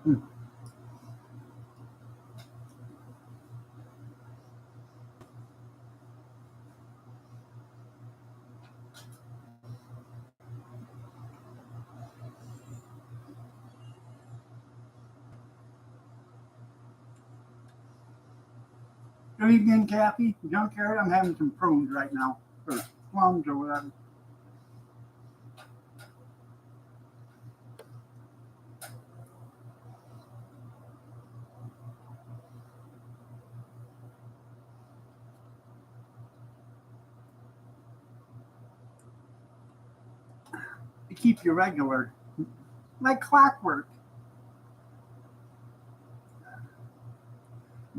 Hmm. Good evening, Kathy. Junkyard. I'm having some prunes right now, or plums or whatever. To keep you regular, like clockwork.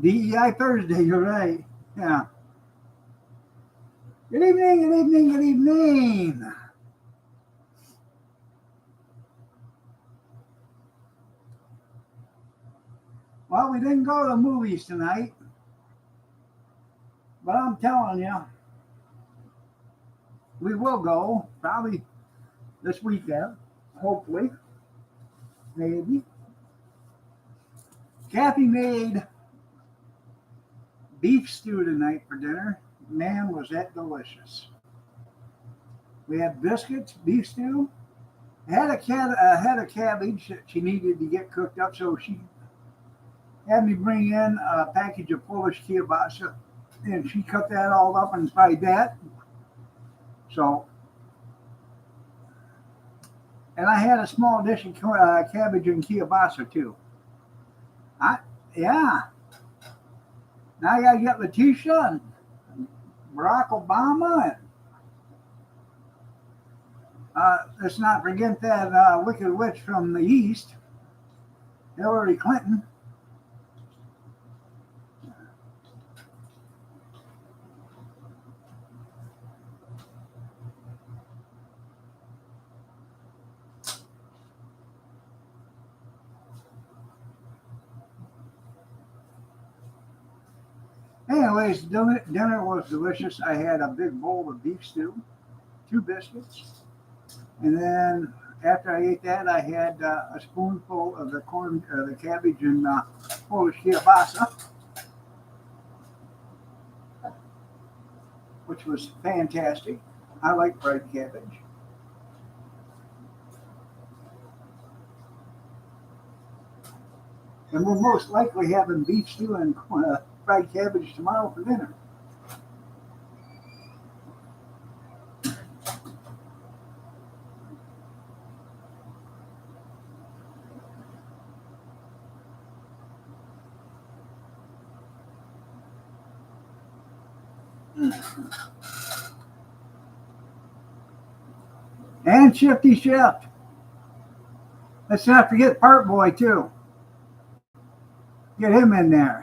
DEI Thursday. You're right. Yeah. Good evening. Good evening. Good evening. Well, we didn't go to the movies tonight, but I'm telling you, we will go probably this weekend. Hopefully, maybe. Kathy made beef stew tonight for dinner. Man, was that delicious. We had biscuits, beef stew. Had a cabbage that she needed to get cooked up, so she had me bring in a package of Polish kielbasa, and she cut that all up and fried that. So, and I had a small dish of cabbage and kielbasa too. I yeah. Now I gotta get Letitia and Barack Obama and let's not forget that wicked witch from the east, Hillary Clinton. Anyways, dinner was delicious. I had a big bowl of beef stew, two biscuits, and then after I ate that, I had a spoonful of the cabbage and Polish kielbasa, which was fantastic. I like fried cabbage. And we're most likely having beef stew and fried cabbage tomorrow for dinner. And Shifty Shift. Let's not forget Part Boy, too. Get him in there.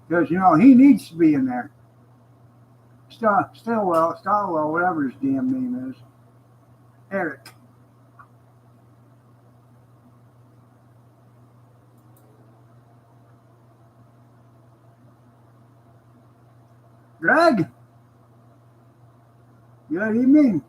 Because, he needs to be in there. Stillwell, whatever his damn name is. Eric. Greg, good evening.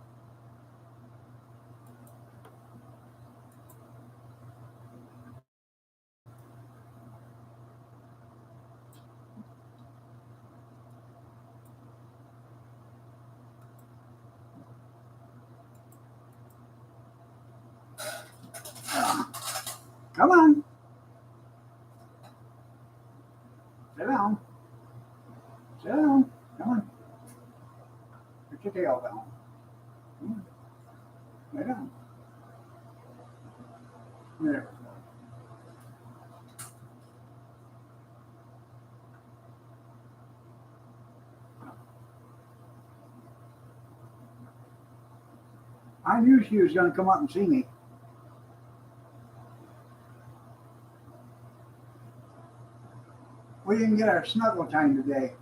Come on. Sit down. Sit down. Come on. Put your tail down. Come on. Lay down. There. I knew she was going to come up and see me. We didn't get our snuggle time today.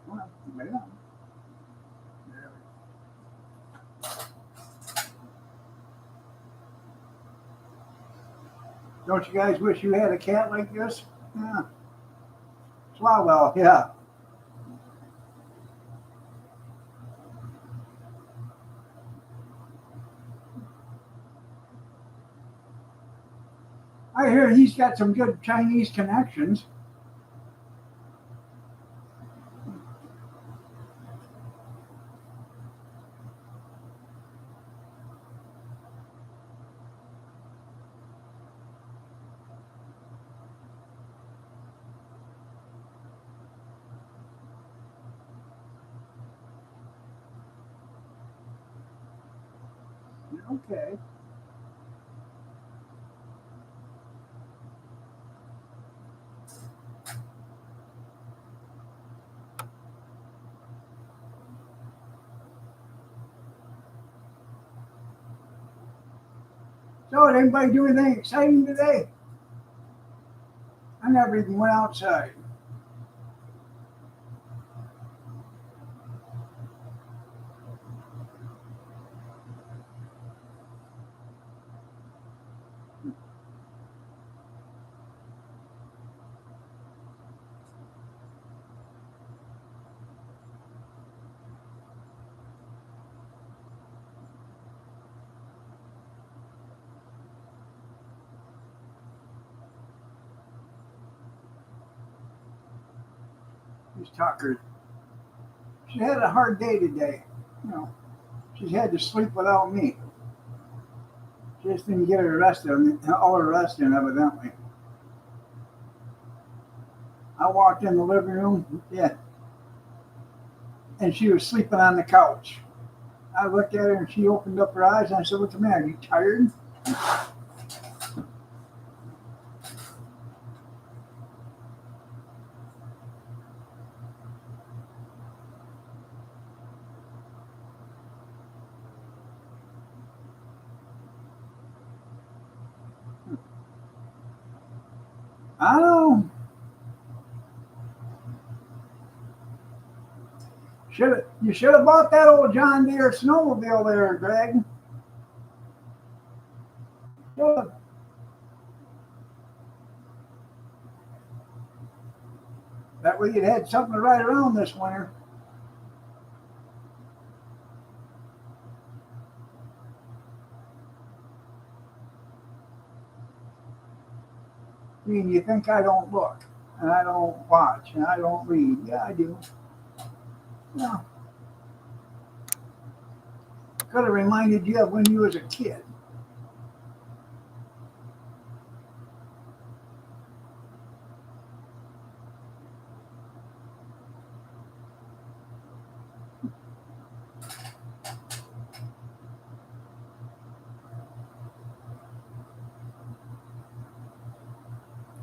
Well, yeah. Don't you guys wish you had a cat like this? Yeah. Swalwell, yeah. I hear he's got some good Chinese connections. Okay. So, did anybody do anything exciting today? I never even went outside. Miss Tucker, she had a hard day today. You know, she's had to sleep without me. She just didn't get her rest in, all her rest in, evidently. I walked in the living room, yeah, and she was sleeping on the couch. I looked at her and she opened up her eyes and I said, "What's the matter? Are you tired?" I don't know. You should have bought that old John Deere snowmobile there, Greg. Should. That way you'd had something to ride around this winter. I mean, you think I don't look, and I don't watch, and I don't read. Yeah, I do. Yeah. Could have reminded you of when you was a kid.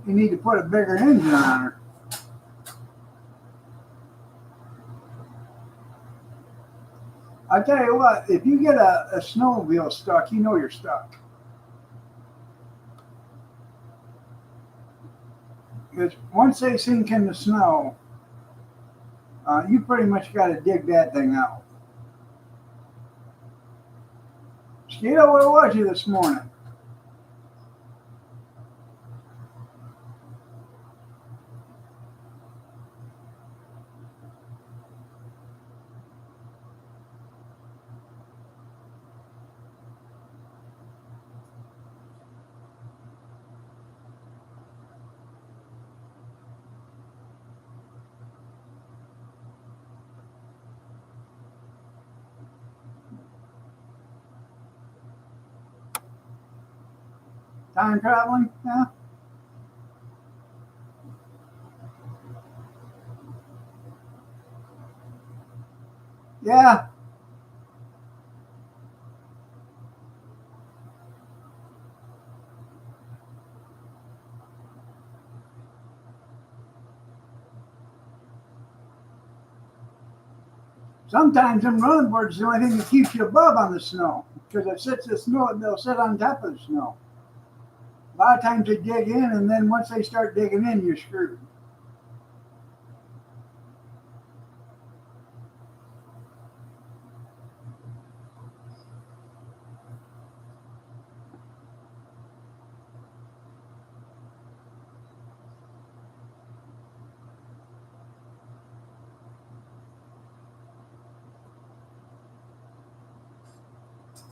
You need to put a bigger engine on her. I tell you what, if you get a snowmobile stuck, you know you're stuck. Because once they sink in the snow, you pretty much got to dig that thing out. Skeeto, where was you this morning? Time traveling? Yeah. Yeah. Sometimes them running boards is the only thing that keeps you above on the snow because it sits the snow, they'll sit on top of the snow. A lot of times they dig in, and then once they start digging in, you're screwed.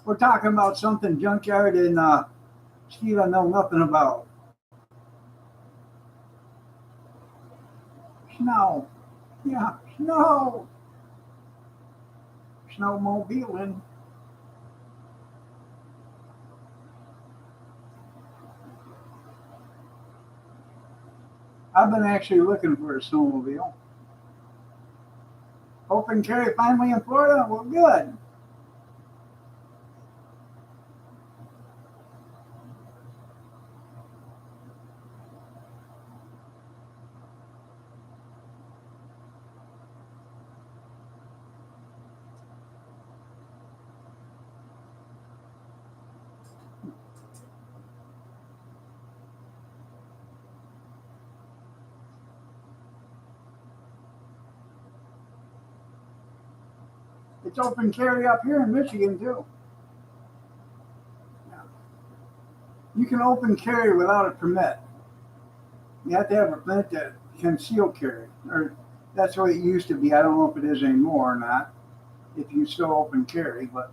We're talking about something junkyard in Steve I know nothing about. Snow. Yeah, snow. Snowmobiling. I've been actually looking for a snowmobile. Open carry finally in Florida? Well, good. It's open carry up here in Michigan, too. You can open carry without a permit. You have to have a permit to conceal carry, or that's the way it used to be. I don't know if it is anymore or not. If you still open carry, but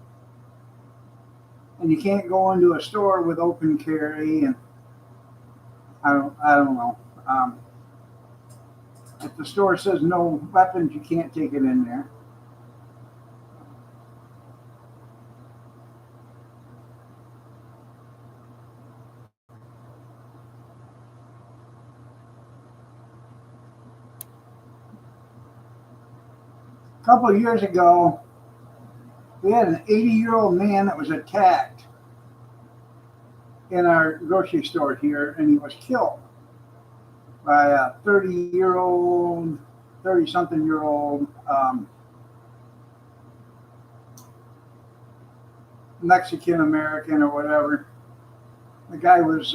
and you can't go into a store with open carry, and I don't know. If the store says no weapons, you can't take it in there. A couple of years ago, we had an 80-year-old man that was attacked in our grocery store here, and he was killed by a 30-year-old, 30-something-year-old Mexican American or whatever. The guy was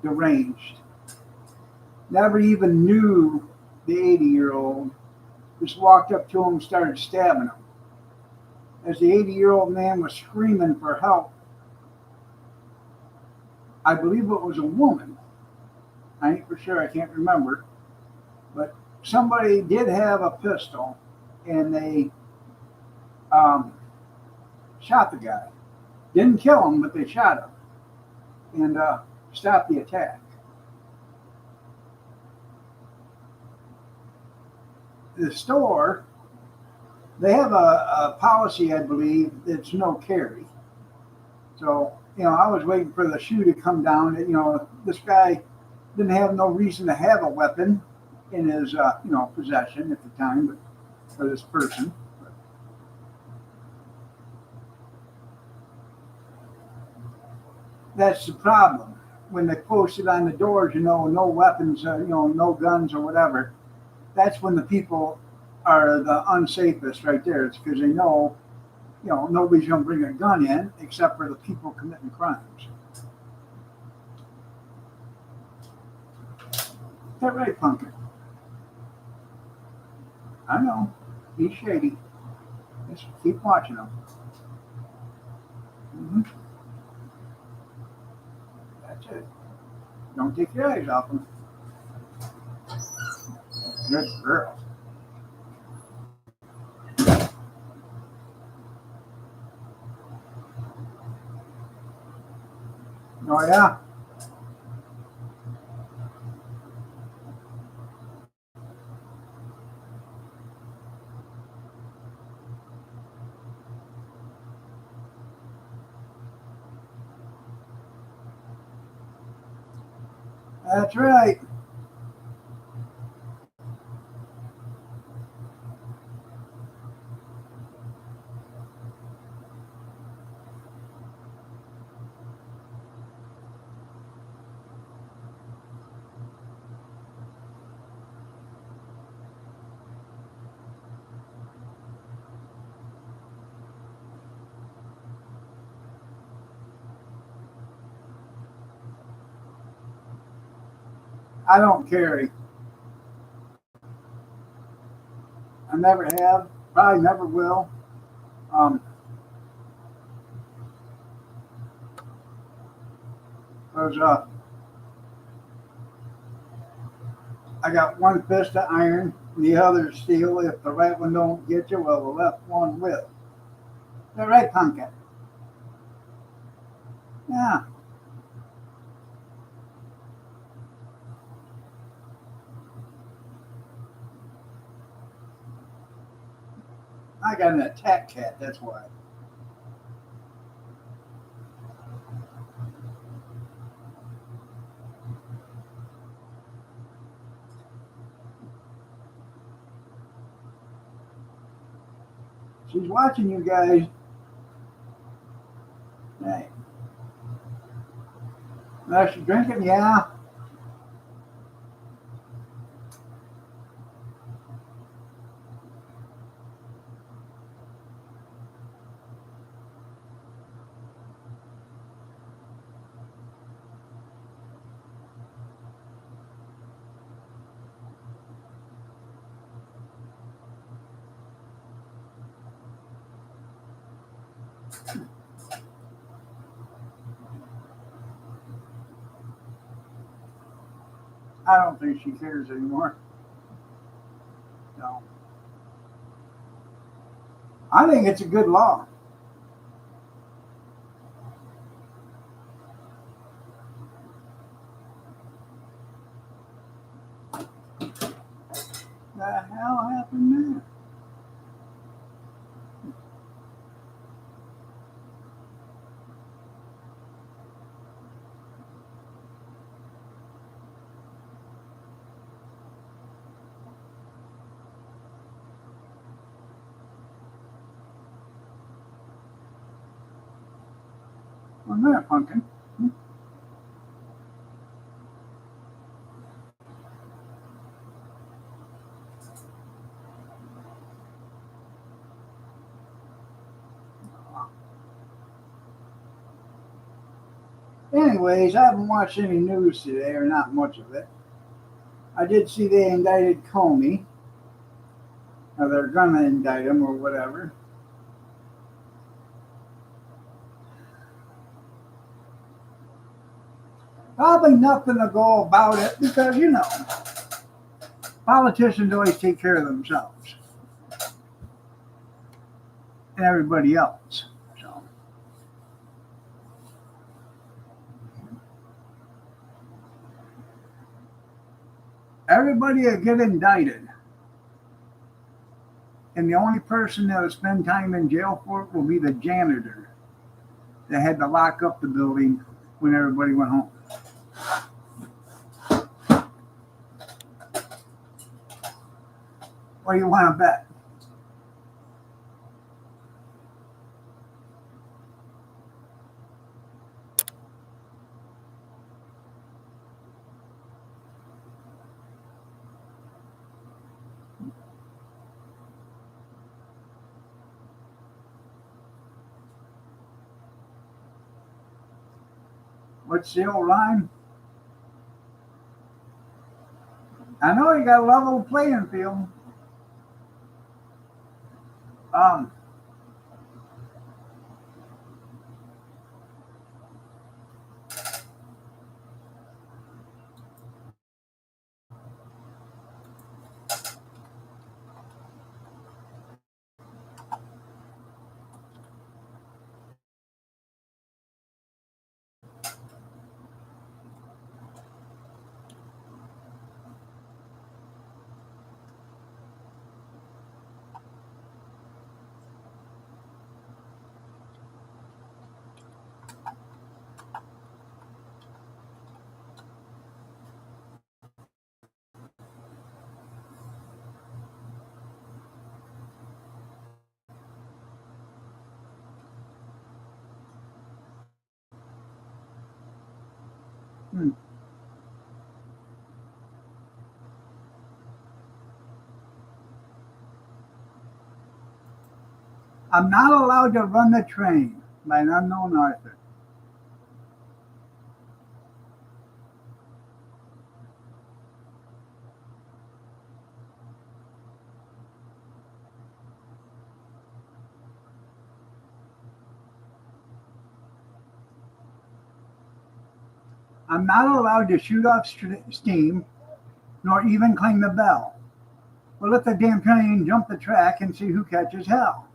deranged. Never even knew the 80-year-old. Just walked up to him and started stabbing him. As the 80-year-old man was screaming for help, I believe it was a woman. I ain't for sure, I can't remember. But somebody did have a pistol, and they shot the guy. Didn't kill him, but they shot him and stopped the attack. The store, they have a policy, I believe, that's no carry. So, I was waiting for the shoe to come down. This guy didn't have no reason to have a weapon in his, possession at the time, but for this person. That's the problem. When they post it on the doors, no weapons, no guns or whatever. That's when the people are the unsafest right there. It's because they know, nobody's going to bring a gun in except for the people committing crimes. Is that right, Pumpkin? I know. He's shady. Just keep watching him. Mm-hmm. That's it. Don't take your eyes off him. Good girl. Oh, yeah? That's right. I don't carry. I never have. Probably never will. Um, cause I got one fist of iron, the other steel. If the right one don't get you, well, the left one will. The right, pumpkin? Yeah. I got an attack cat. That's why. She's watching you guys. Hey. She's drinking. Yeah. I don't think she cares anymore. No. I think it's a good law. The hell happened there? What's that, pumpkin? Anyways, I haven't watched any news today, or not much of it. I did see they indicted Comey. Or they're gonna indict him or whatever. Probably nothing to go about it because, politicians always take care of themselves and everybody else. So, everybody will get indicted. And the only person that will spend time in jail for it will be the janitor that had to lock up the building when everybody went home. What do you want to bet? What's the old line? I know you got a level playing field. Um, hmm. I'm not allowed to run the train by an unknown author. I'm not allowed to shoot off steam nor even clang the bell. Well, let the damn train jump the track and see who catches hell.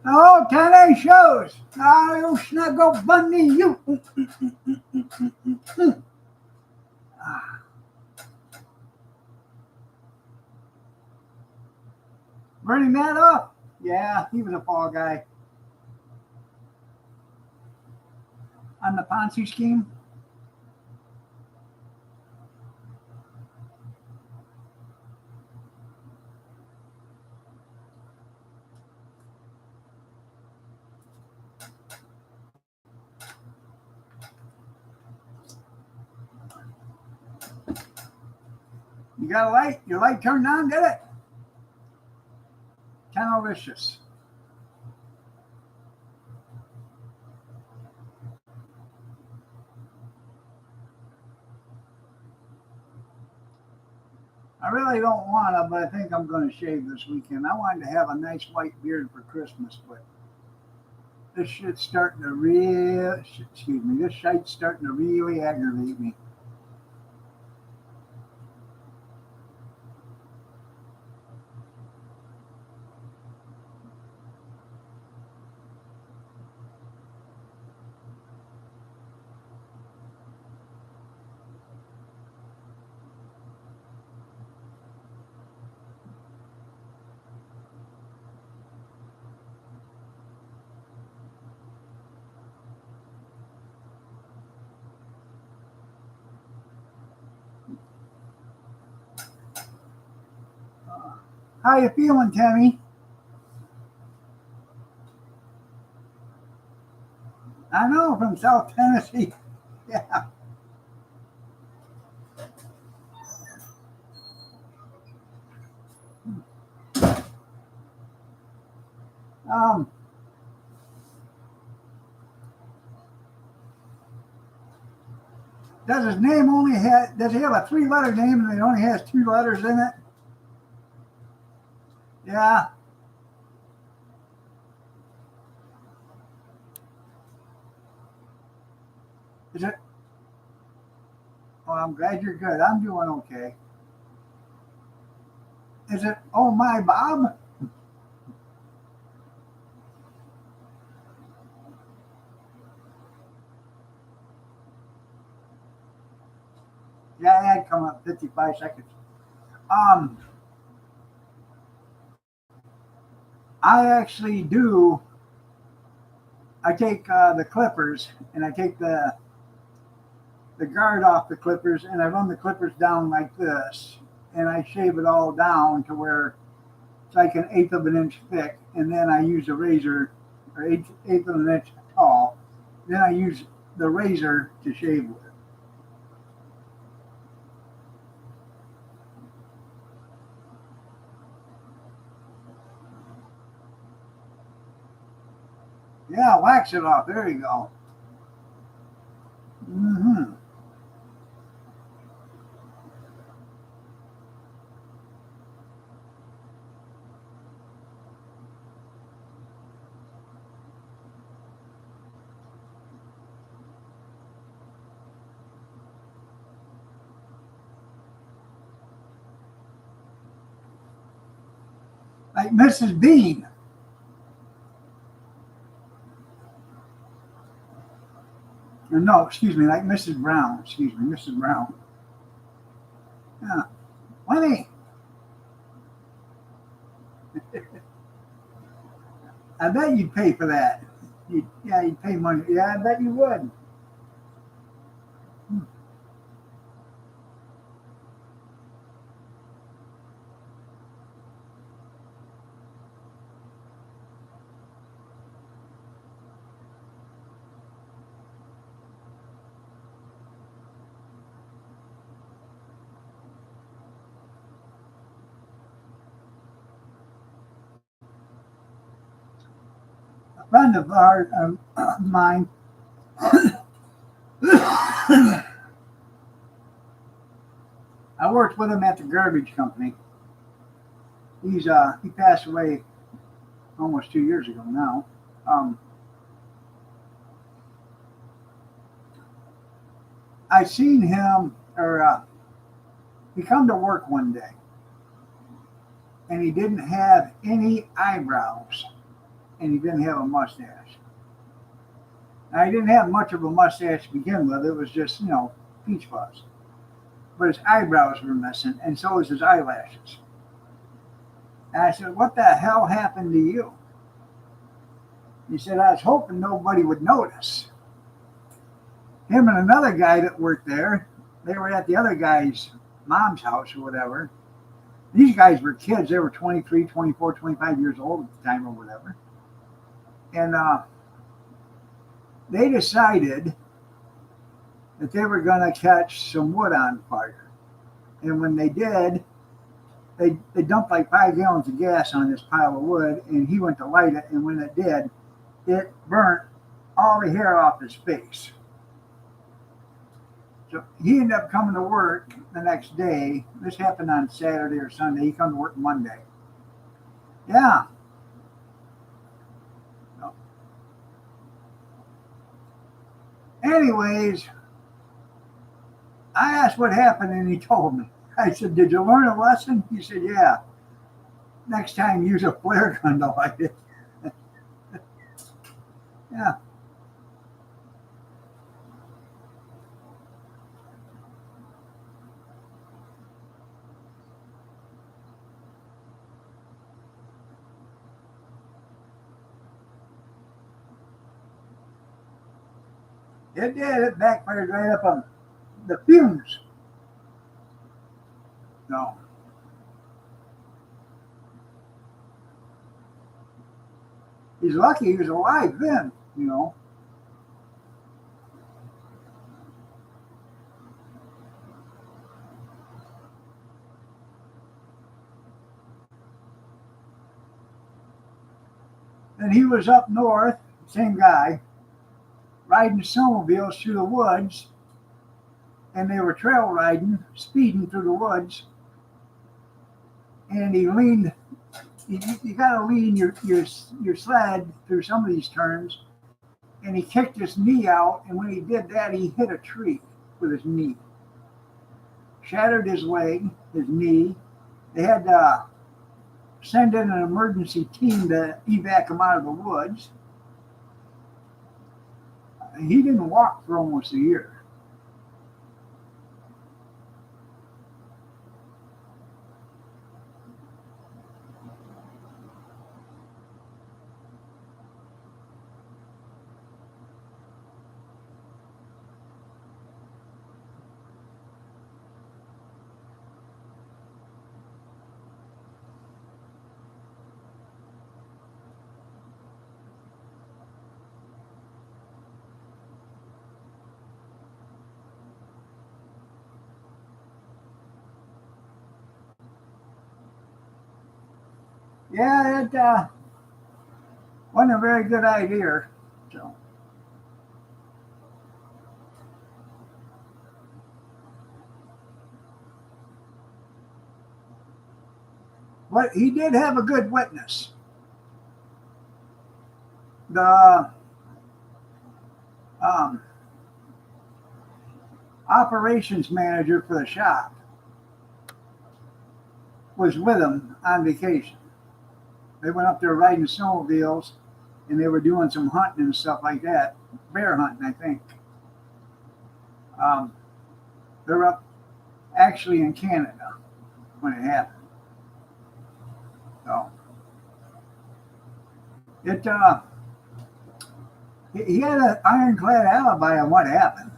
Oh, today shows. Oh, snuggle bunny, you. Burning that up? Yeah, he was a fall guy. On the Ponzi scheme? You got a light? Your light turned on, did it? Canalicious. I really don't want to, but I think I'm going to shave this weekend. I wanted to have a nice white beard for Christmas, but this shit's starting to this shite's starting to really aggravate me. How you feeling, Tammy? I know, from South Tennessee. Yeah. Um, does his name only have? Does he have a 3-letter name and it only has 2 letters in it? Yeah. Is it? Well, I'm glad you're good. I'm doing okay. Is it? Oh my, Bob. Yeah, it had come up 55 seconds. Um, I actually do. I take the clippers and I take the guard off the clippers and I run the clippers down like this and I shave it all down to where it's like an eighth of an inch thick, and then I use a razor, or eighth of an inch tall. Then I use the razor to shave with. Yeah, wax it off. There you go. Mm-hmm. Like Mrs. Bean. Or no, excuse me, like Mrs. Brown. Excuse me, Mrs. Brown. Yeah. Lenny, I bet you'd pay for that. Yeah, you'd pay money. Yeah, I bet you would. A friend of mine, I worked with him at the garbage company. He passed away almost 2 years ago now. Um, I seen him, or he come to work one day, and he didn't have any eyebrows, and he didn't have a mustache. Now, he didn't have much of a mustache to begin with. It was just, peach fuzz. But his eyebrows were missing, and so was his eyelashes. And I said, "What the hell happened to you?" He said, "I was hoping nobody would notice." Him and another guy that worked there, they were at the other guy's mom's house or whatever. These guys were kids. They were 23, 24, 25 years old at the time or whatever. And they decided that they were going to catch some wood on fire. And when they did, they dumped like 5 gallons of gas on this pile of wood, and he went to light it. And when it did, it burnt all the hair off his face. So he ended up coming to work the next day. This happened on Saturday or Sunday. He come to work Monday. Yeah. So, anyways, I asked what happened, and he told me. I said, "Did you learn a lesson?" He said, "Yeah. Next time, use a flare gun to light it." Yeah. It did. It backfired right up on the fumes. No. He's lucky he was alive then. And he was up north, same guy, riding snowmobiles through the woods, and they were trail riding, speeding through the woods, and he leaned. You got to lean your sled through some of these turns, and he kicked his knee out, and when he did that, he hit a tree with his knee, shattered his leg, his knee. They had to send in an emergency team to evac him out of the woods. He didn't walk for almost a year. Yeah, it wasn't a very good idea. So, but he did have a good witness. The um, operations manager for the shop was with him on vacation. They went up there riding snowmobiles, and they were doing some hunting and stuff like that, bear hunting, I think. Um, they're up actually in Canada when it happened. So it he had an ironclad alibi on what happened.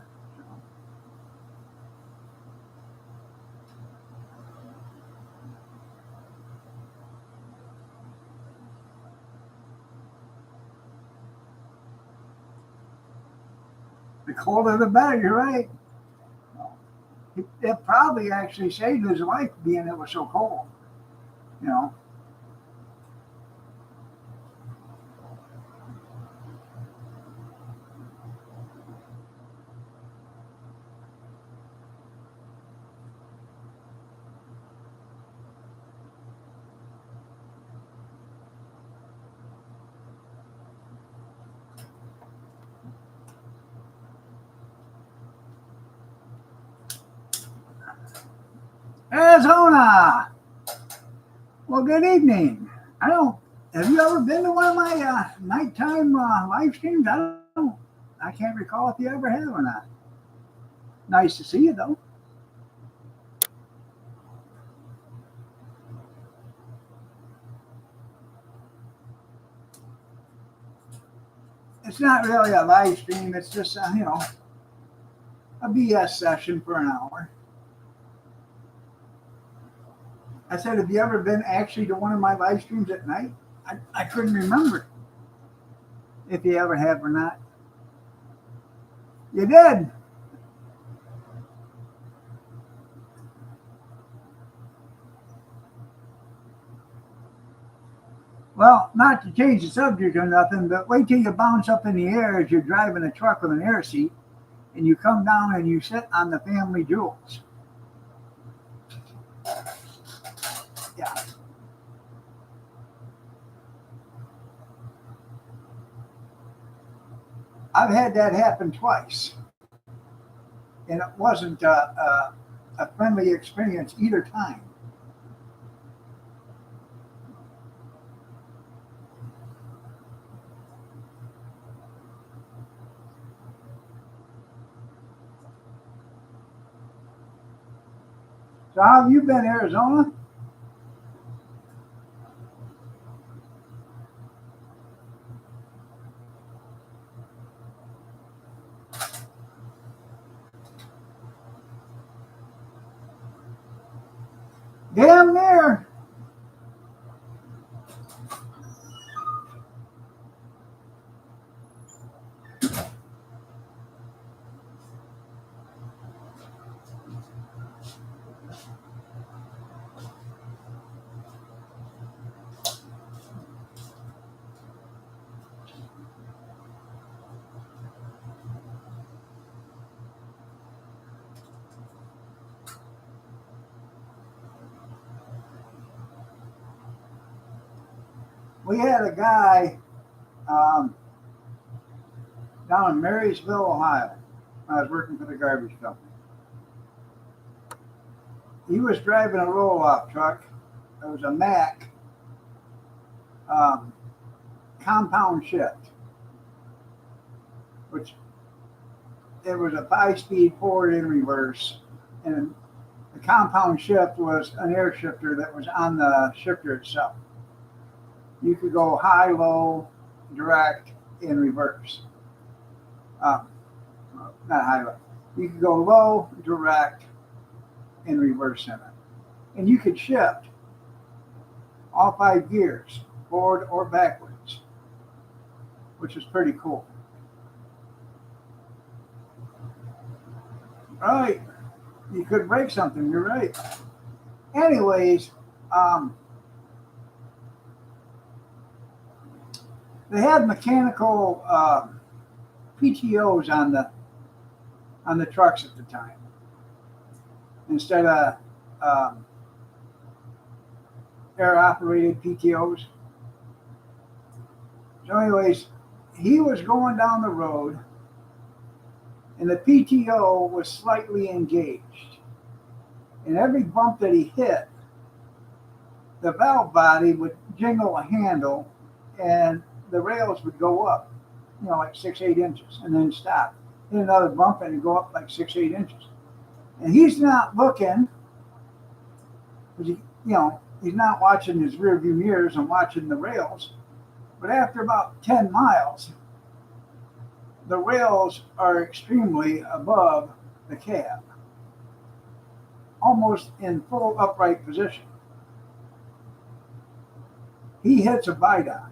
The colder the better. You're right. It probably actually saved his life being it was so cold. You know. Arizona. Well, good evening. I don't. Have you ever been to one of my nighttime live streams? I don't. I can't recall if you ever have or not. Nice to see you though. It's not really a live stream. It's just a BS session for an hour. I said, have you ever been actually to one of my live streams at night? I couldn't remember if you ever have or not. You did. Well, not to change the subject or nothing, but wait till you bounce up in the air as you're driving a truck with an air seat and you come down and you sit on the family jewels. Yeah. I've had that happen twice. And it wasn't a friendly experience either time. So how have you been, Arizona? Damn near. We had a guy down in Marysville, Ohio. I was working for the garbage company. He was driving a roll-off truck. It was a Mack compound shift, which it was a 5-speed forward in reverse, and the compound shift was an air shifter that was on the shifter itself. You could go high, low, direct, in reverse. Not high, low. You could go low, direct, in reverse in it. And you could shift all 5 gears, forward or backwards, which is pretty cool. Right. You could break something, you're right. Anyways, they had mechanical PTOs on the trucks at the time instead of air operated PTOs. So anyways, he was going down the road and the PTO was slightly engaged. And every bump that he hit, the valve body would jingle a handle and the rails would go up, like 6-8 inches, and then stop. Hit another bump and it'd go up like 6-8 inches. And he's not looking, because he's not watching his rear view mirrors and watching the rails. But after about 10 miles, the rails are extremely above the cab, almost in full upright position. He hits a viaduct.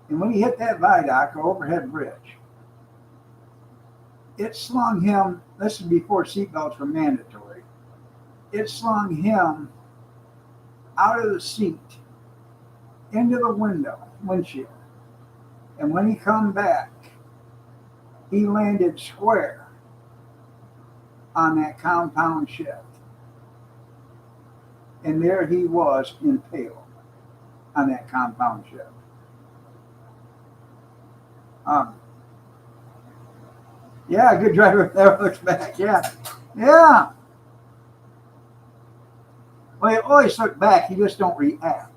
And when he hit that viaduct or overhead bridge, it slung him, this is before seatbelts were mandatory, it slung him out of the seat into the windshield. And when he come back, he landed square on that compound shift. And there he was impaled on that compound shift. Yeah, good driver never looks back. Yeah. Well, you always look back, you just don't react.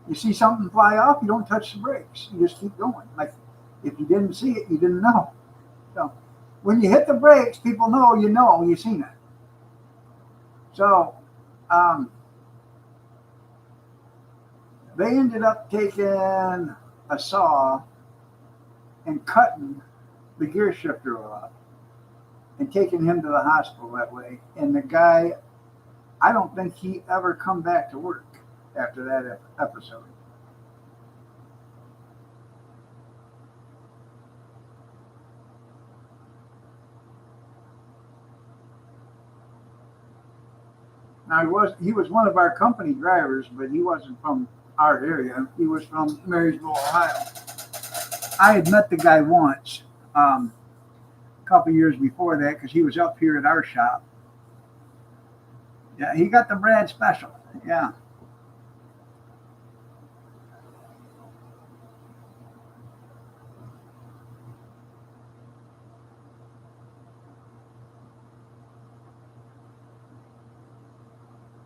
You see something fly off, you don't touch the brakes. You just keep going. Like if you didn't see it, you didn't know. So when you hit the brakes, people know you've seen it. So um, they ended up taking a saw and cutting the gear shifter off and taking him to the hospital that way. And the guy, I don't think he ever come back to work after that episode. Now he was one of our company drivers, but he wasn't from our area. He was from Marysville, Ohio. I had met the guy once, a couple years before that, because he was up here at our shop. Yeah, he got the Brad special. Yeah.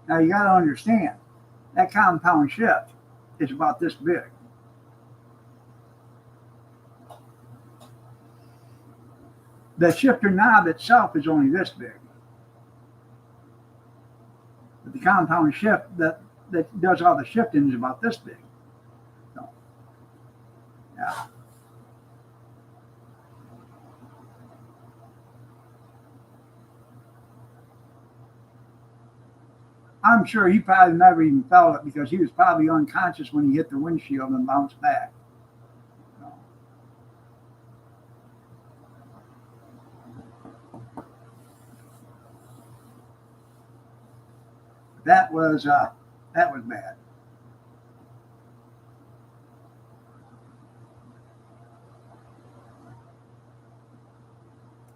Now you got to understand that compound shift is about this big. The shifter knob itself is only this big. But the compound shift that does all the shifting is about this big. So, yeah. I'm sure he probably never even felt it because he was probably unconscious when he hit the windshield and bounced back. So, that was bad.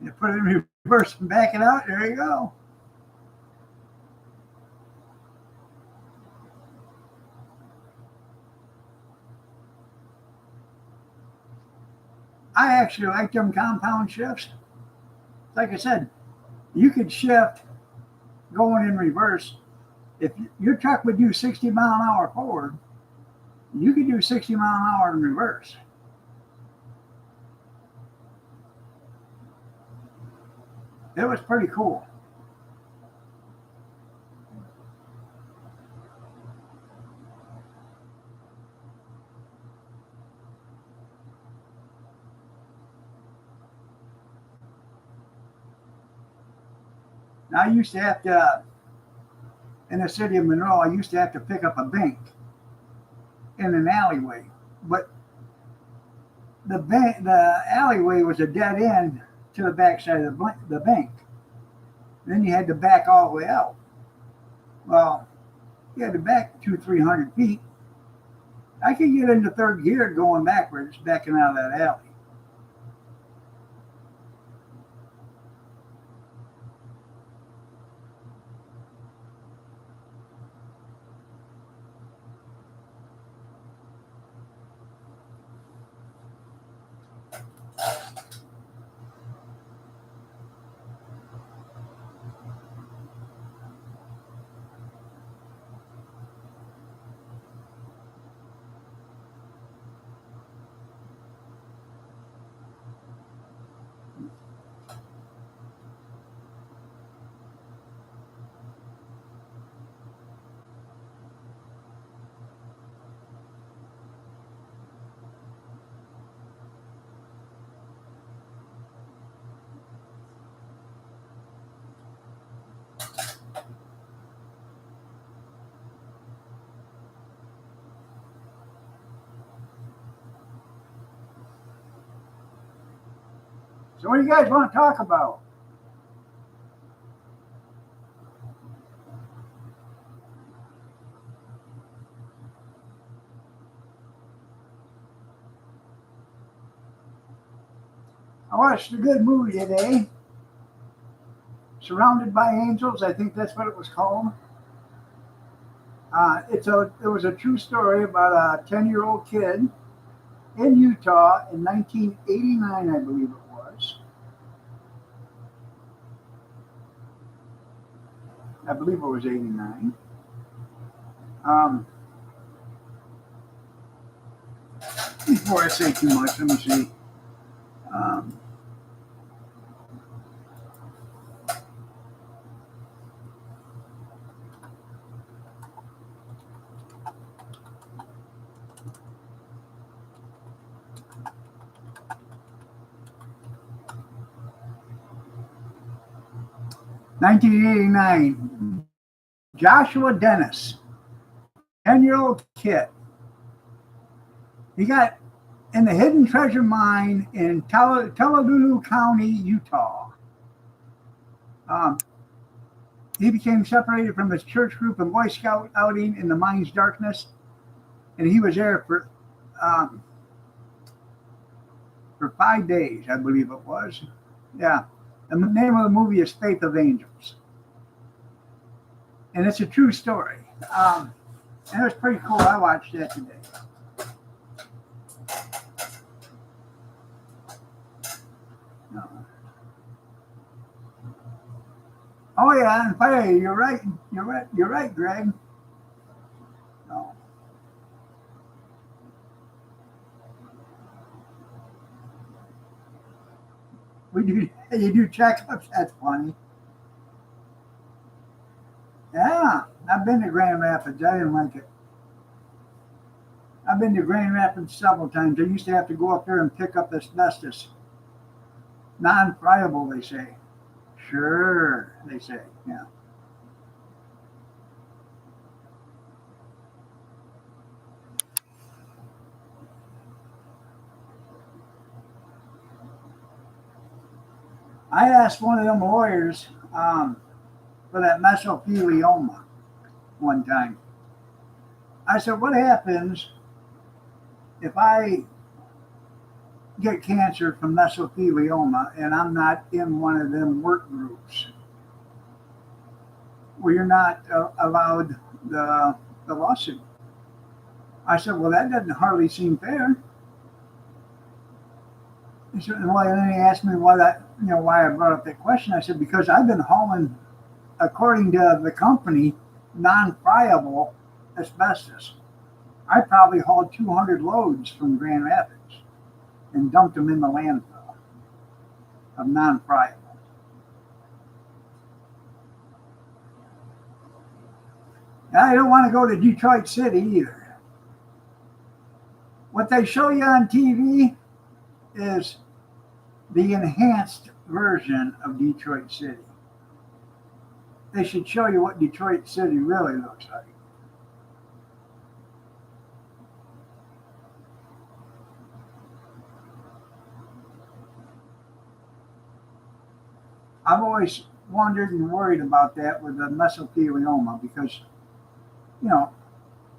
You put it in reverse and back it out. There you go. I actually like them compound shifts. Like I said, you could shift going in reverse. If your truck would do 60-mile-an-hour forward, you could do 60-mile-an-hour in reverse. It was pretty cool. Now I used to have to, in the city of Monroe, I used to have to pick up a bank in an alleyway, but the alleyway was a dead end to the backside of the bank. Then you had to back all the way out. Well, you had to back 200-300 feet. I could get into third gear going backwards, backing out of that alley. So what do you guys want to talk about? I watched a good movie today, Surrounded by Angels. I think that's what it was called. It was a true story about a 10-year-old kid in Utah in 1989, I believe it was. I believe it was 89. Um, before I say too much, let me see. Um, 1989, Joshua Dennis, 10-year-old kid. He got in the hidden treasure mine in Tulalulu County, Utah. Um, he became separated from his church group and Boy Scout outing in the mine's darkness, and he was there for 5 days, I believe it was. Yeah. The name of the movie is Faith of Angels. And it's a true story. And it was pretty cool. I watched that today. No. Oh yeah, and fire, you're right. You're right, Greg. No. We do you do checkups, that's funny. Yeah. I've been to Grand Rapids. I didn't like it. I've been to Grand Rapids several times. I used to have to go up there and pick up asbestos. Non-friable, they say. Sure, they say. Yeah. I asked one of them lawyers for that mesothelioma one time. I said, what happens if I get cancer from mesothelioma and I'm not in one of them work groups where you're not allowed the lawsuit? I said, well, that doesn't hardly seem fair. He said, well, and then he asked me why I brought up that question. I said, because I've been hauling, according to the company, non-friable asbestos. I probably hauled 200 loads from Grand Rapids and dumped them in the landfill of non-friable. I don't want to go to Detroit City either. What they show you on TV is the enhanced version of Detroit City. They should show you what Detroit City really looks like. I've always wondered and worried about that with the mesothelioma because, you know,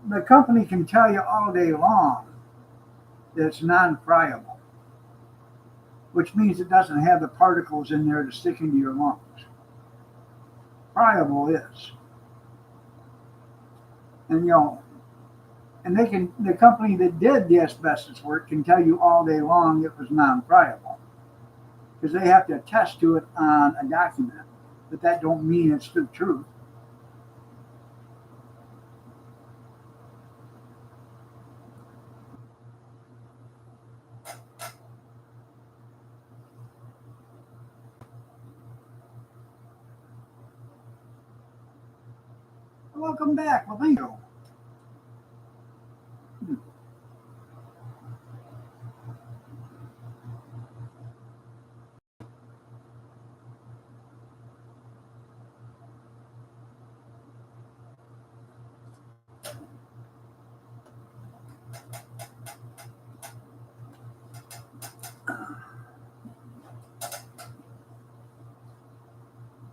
the company can tell you all day long that it's non-friable, which means it doesn't have the particles in there to stick into your lungs. Friable is. And and the company that did the asbestos work can tell you all day long it was non-friable because they have to attest to it on a document, but that don't mean it's the truth. Welcome back. Well, thank you.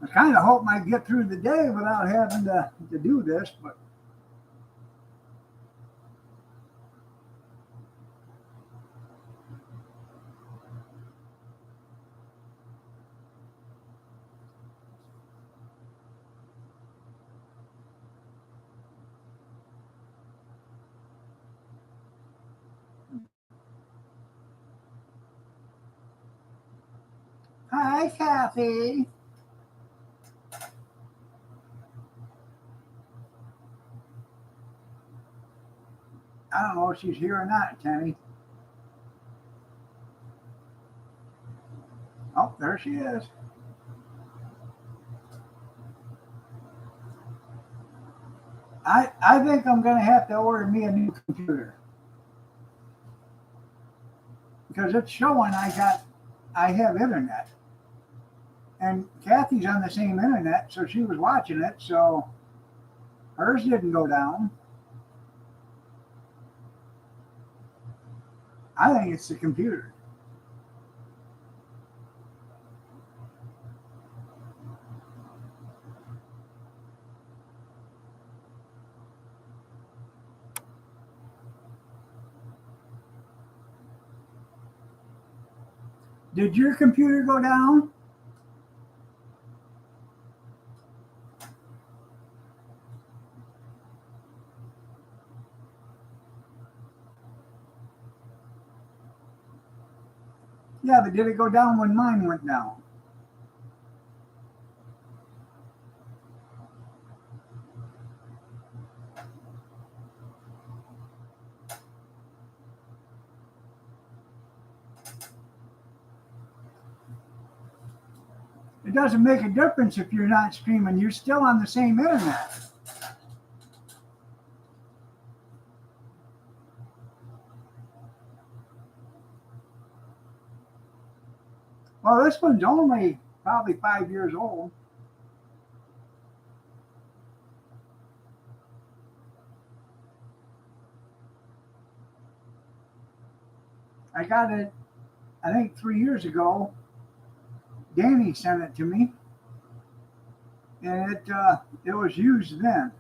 I kind of hope I get through the day without having to do this, but hi, Kathy. I don't know if she's here or not, Kenny. Oh, there she is. I think I'm going to have to order me a new computer because it's showing I have internet, and Kathy's on the same internet, so she was watching it, so hers didn't go down. I think it's the computer. Did your computer go down? Yeah, but did it go down when mine went down? It doesn't make a difference if you're not streaming. You're still on the same internet. Well, this one's only probably 5 years old. I got it, I think, 3 years ago. Danny sent it to me, and it was used then.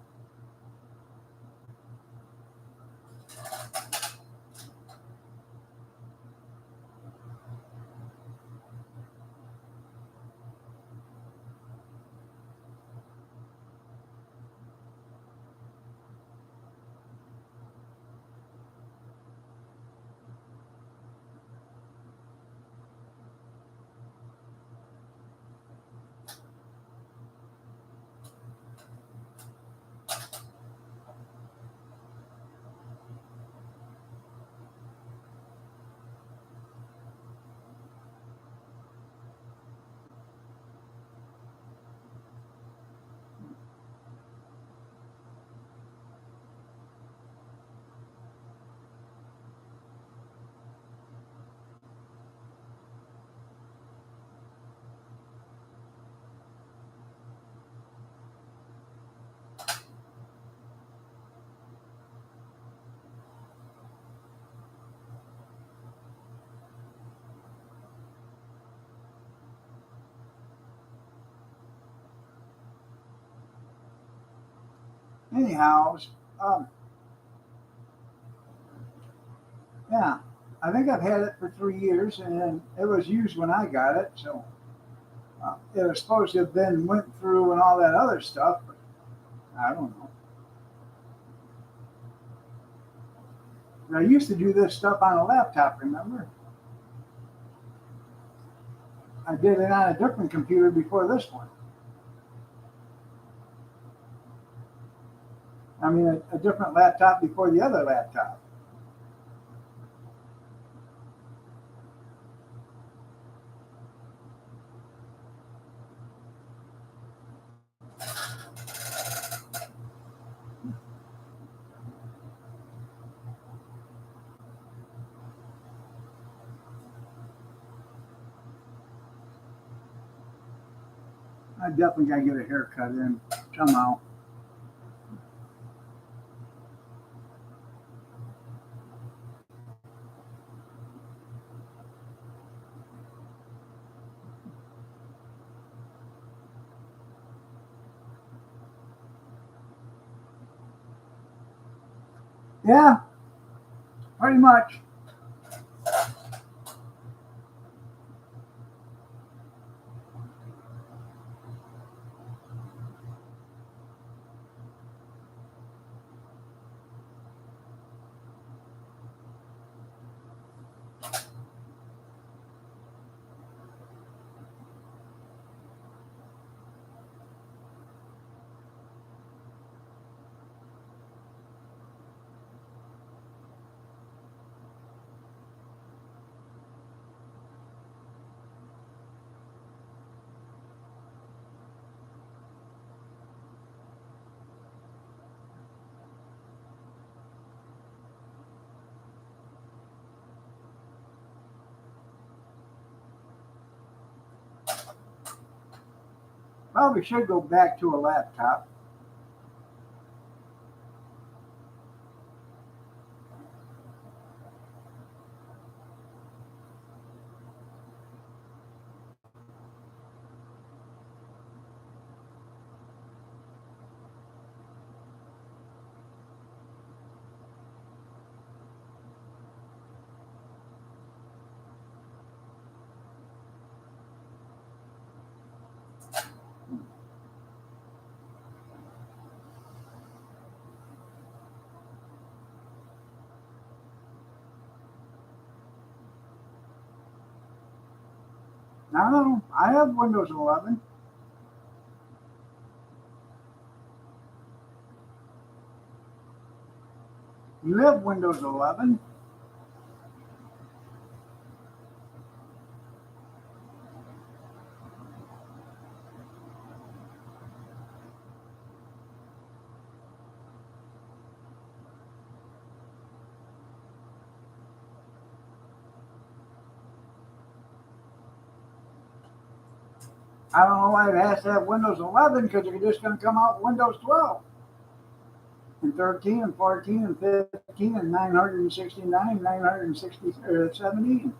Anyhow, um, yeah, I think I've had it for 3 years, and it was used when I got it. So it was supposed to have been went through and all that other stuff, but I don't know. And I used to do this stuff on a laptop. Remember? I did it on a different computer before this one. I mean, a different laptop before the other laptop. I definitely got to get a haircut in somehow. Yeah, pretty much. Probably should go back to a laptop. No, I have Windows 11. You have Windows 11. I don't know why it has to have Windows 11 because it's just going to come out Windows 12 and 13 and 14 and 15 and 969, 960, 17.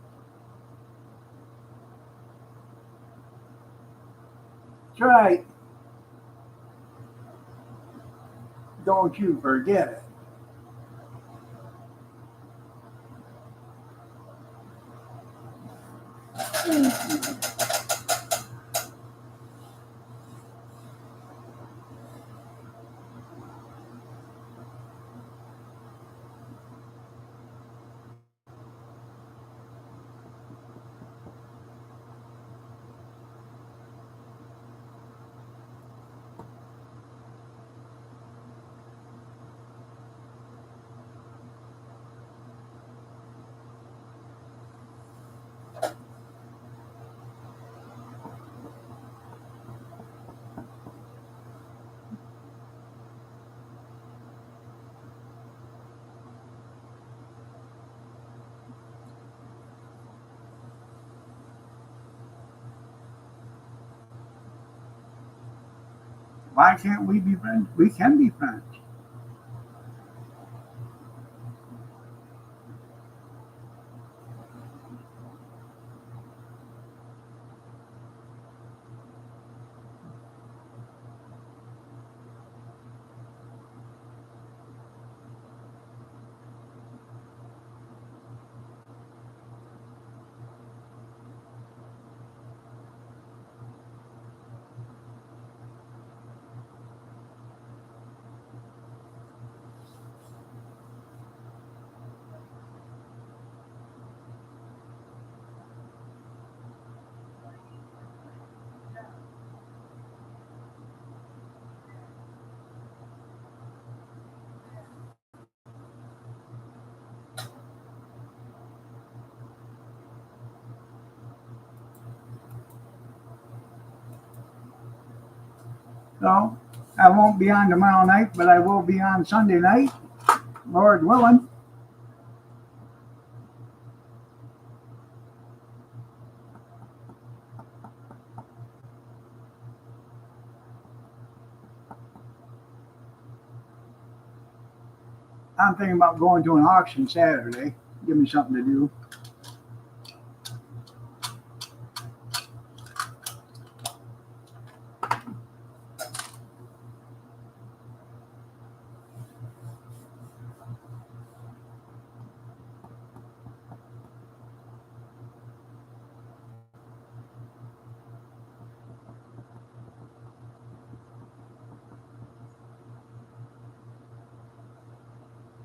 That's right. Don't you forget it. Why can't we be friends? We can be friends. So I won't be on tomorrow night, but I will be on Sunday night, Lord willing. I'm thinking about going to an auction Saturday. Give me something to do.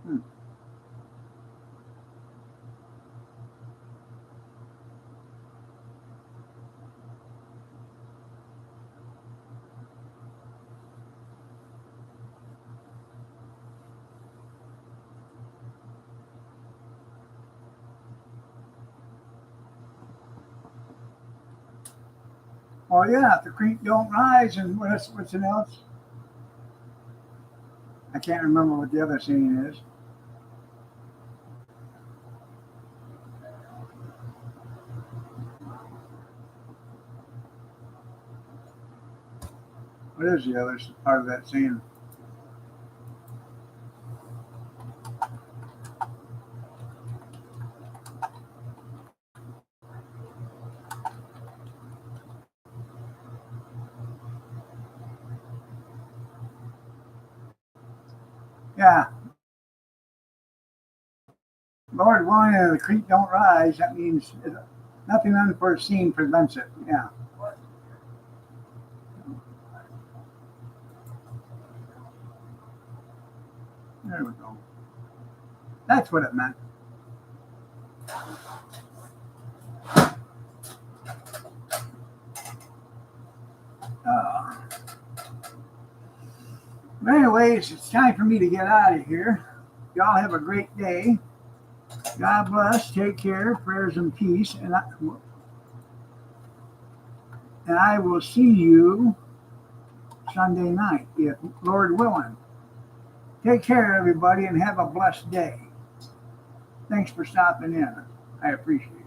Hmm. Well, yeah, if the creek don't rise, and what's else? I can't remember what the other saying is. What is the other part of that saying? Yeah. Lord willing, the creek don't rise. That means nothing unforeseen prevents it. Yeah. There we go. That's what it meant. Uh, but anyways, it's time for me to get out of here. Y'all have a great day. God bless. Take care. Prayers and peace. And I will see you Sunday night, if Lord willing. Take care, everybody, and have a blessed day. Thanks for stopping in. I appreciate it.